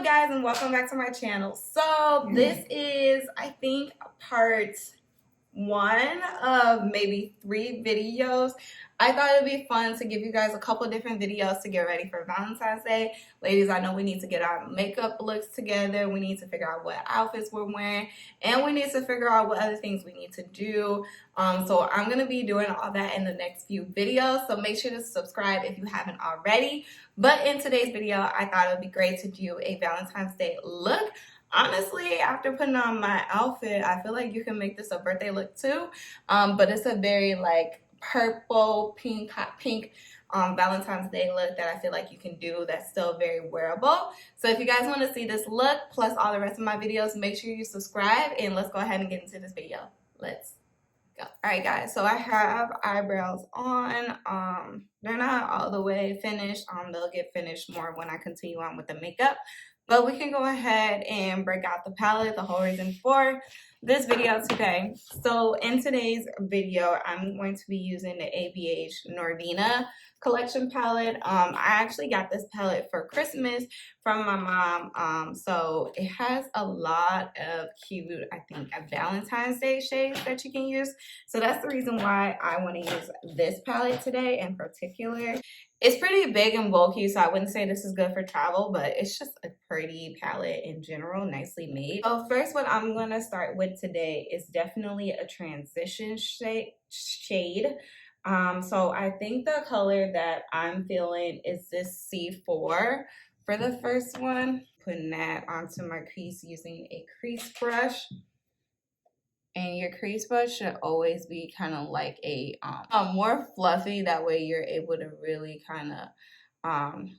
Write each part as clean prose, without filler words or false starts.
guys, and welcome back to my channel. So this is, I think, part one of maybe 3 videos. I thought it'd be fun to give you guys a couple different videos to get ready for Valentine's Day. Ladies, I know we need to get our makeup looks together. We need to figure out what outfits we're wearing, and we need to figure out what other things we need to do. So I'm gonna be doing all that in the next few videos. So make sure to subscribe if you haven't already. But in today's video, I thought it would be great to do a Valentine's Day look. Honestly, after putting on my outfit, I feel like you can make this a birthday look too. But it's a very like purple, pink, hot pink Valentine's Day look that I feel like you can do that's still very wearable. So if you guys want to see this look plus all the rest of my videos, make sure you subscribe and let's go ahead and get into this video. Let's go. All right, guys, so I have eyebrows on. They're not all the way finished. They'll get finished more when I continue on with the makeup. But we can go ahead and break out the palette, the whole reason for this video today. So in today's video, I'm going to be using the ABH Norvina collection palette. I actually got this palette for Christmas from my mom. So it has a lot of cute, I think, Valentine's Day shades that you can use. So that's the reason why I want to use this palette today in particular. It's pretty big and bulky, so I wouldn't say this is good for travel, but it's just a pretty palette in general, nicely made. So first, what I'm going to start with today is definitely a transition shade. So I think the color that I'm feeling is this C4 for the first one. Putting that onto my crease using a crease brush. And your crease brush should always be kind of like a more fluffy. That way you're able to really kind of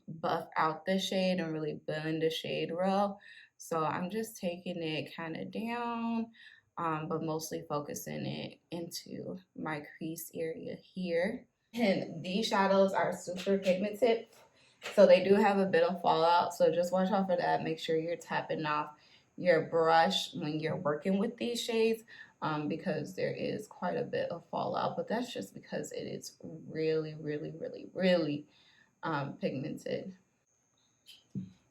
buff out the shade and really blend the shade well. So I'm just taking it kind of down, but mostly focusing it into my crease area here. And these shadows are super pigmented, so they do have a bit of fallout. So just watch out for that. Make sure you're tapping off your brush when you're working with these shades. Because there is quite a bit of fallout, but that's just because it is really pigmented.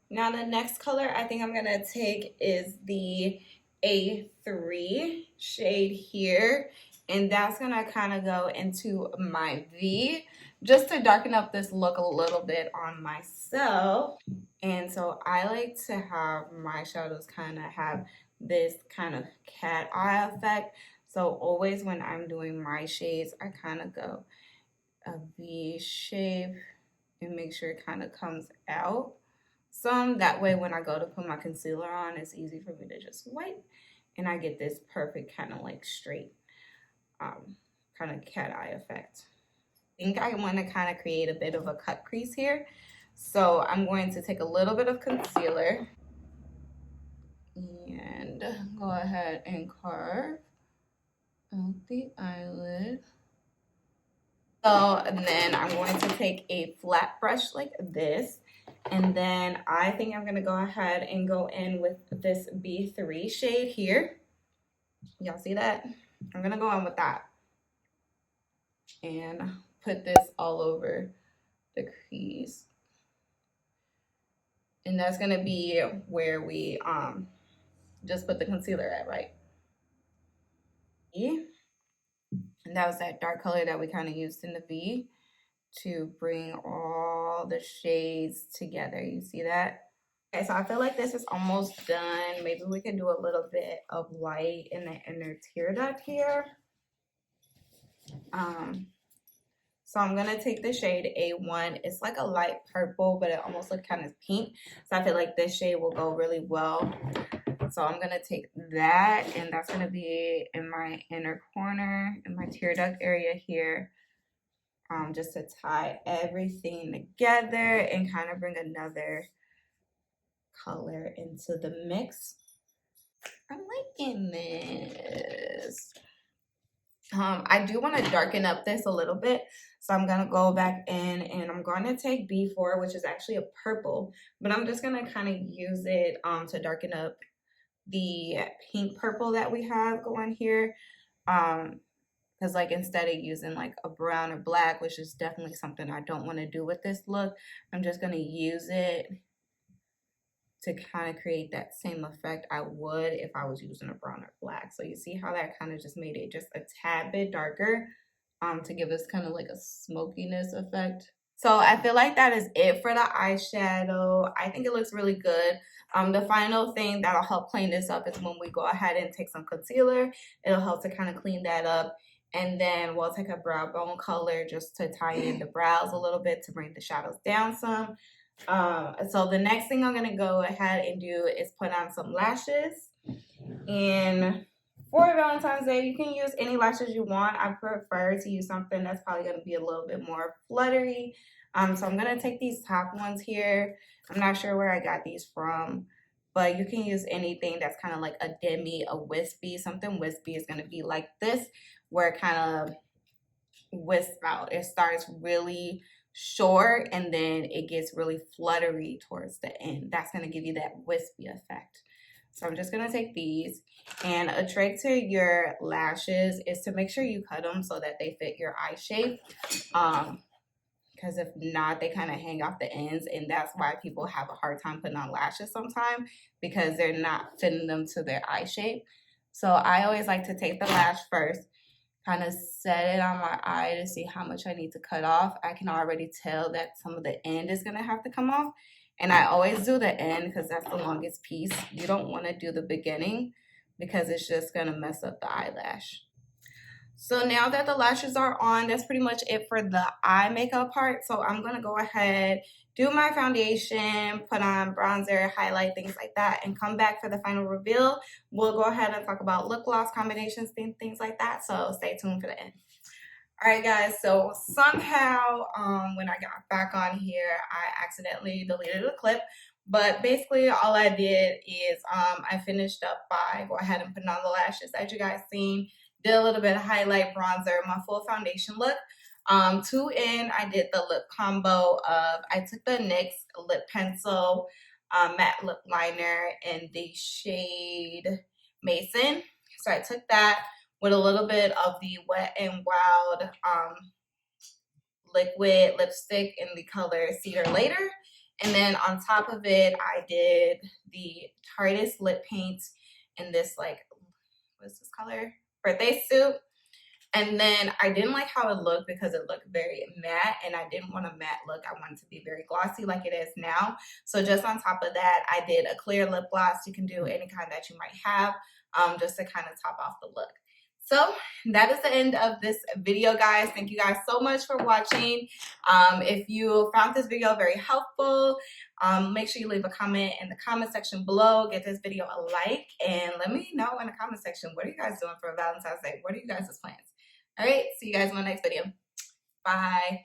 Now the next color I think I'm gonna take is the A3 shade here, and that's gonna kind of go into my V just to darken up this look a little bit on myself. And so I like to have my shadows kind of have this kind of cat eye effect. So always when I'm doing my shades, I kind of go a V shape and make sure it kind of comes out some. That way when I go to put my concealer on, it's easy for me to just wipe and I get this perfect kind of like straight kind of cat eye effect. I think I want to kind of create a bit of a cut crease here. So I'm going to take a little bit of concealer and go ahead and carve out the eyelid. So, and then I'm going to take a flat brush like this, and then I think I'm going to go ahead and go in with this B3 shade here. Y'all see that? I'm going to go in with that and put this all over the crease. And that's going to be where we just put the concealer at, right? Yeah. And that was that dark color that we kind of used in the V to bring all the shades together. You see that? Okay, so I feel like this is almost done. Maybe we can do a little bit of light in the inner tear duct here. So I'm going to take the shade A1. It's like a light purple, but it almost looks kind of pink. So I feel like this shade will go really well. So I'm going to take that, and that's going to be in my inner corner, in my tear duct area here, just to tie everything together and kind of bring another color into the mix. I'm liking this. I do want to darken up this a little bit, so I'm going to go back in and I'm going to take B4, which is actually a purple, but I'm just going to kind of use it to darken up the pink purple that we have going here, because like instead of using like a brown or black, which is definitely something I don't want to do with this look, I'm just going to use it to kind of create that same effect I would if I was using a brown or black. So you see how that kind of just made it just a tad bit darker to give us kind of like a smokiness effect. So I feel like that is it for the eyeshadow. I think it looks really good. The final thing that'll help clean this up is when we go ahead and take some concealer. It'll help to kind of clean that up. And then we'll take a brow bone color just to tie in the brows a little bit to bring the shadows down some. So the next thing I'm going to go ahead and do is put on some lashes. And for Valentine's Day, you can use any lashes you want. I prefer to use something that's probably going to be a little bit more fluttery. So I'm going to take these top ones here. I'm not sure where I got these from, but you can use anything that's kind of like a demi, a wispy. Something wispy is going to be like this, where it kind of wisps out. It starts really short and then it gets really fluttery towards the end. That's going to give you that wispy effect. So I'm just going to take these, and a trick to your lashes is to make sure you cut them so that they fit your eye shape. Because if not, they kind of hang off the ends, and that's why people have a hard time putting on lashes sometimes, because they're not fitting them to their eye shape. So I always like to take the lash first, kind of set it on my eye to see how much I need to cut off. I can already tell that some of the end is going to have to come off. And I always do the end because that's the longest piece. You don't want to do the beginning because it's just going to mess up the eyelash. So now that the lashes are on, that's pretty much it for the eye makeup part. So I'm going to go ahead, do my foundation, put on bronzer, highlight, things like that, and come back for the final reveal. We'll go ahead and talk about lip gloss combinations, things like that. So stay tuned for the end. All right, guys, so somehow when I got back on here, I accidentally deleted the clip. But basically, all I did is I finished up by go ahead and putting on the lashes that you guys seen. Did a little bit of highlight, bronzer, my full foundation look. To end, I did the lip combo of, I took the NYX lip pencil matte lip liner in the shade Mason. So I took that with a little bit of the Wet n Wild liquid lipstick in the color Cedar Later. And then on top of it, I did the Tarte's lip paint in this, like, what's this color? Birthday Suit. And then I didn't like how it looked because it looked very matte, and I didn't want a matte look. I wanted to be very glossy like it is now. So just on top of that, I did a clear lip gloss. You can do any kind that you might have, just to kind of top off the look. So that is the end of this video, guys. Thank you guys so much for watching. If you found this video very helpful, make sure you leave a comment in the comment section below. Give this video a like, and let me know in the comment section, what are you guys doing for Valentine's Day? What are you guys' plans? All right, see you guys in my next video. Bye.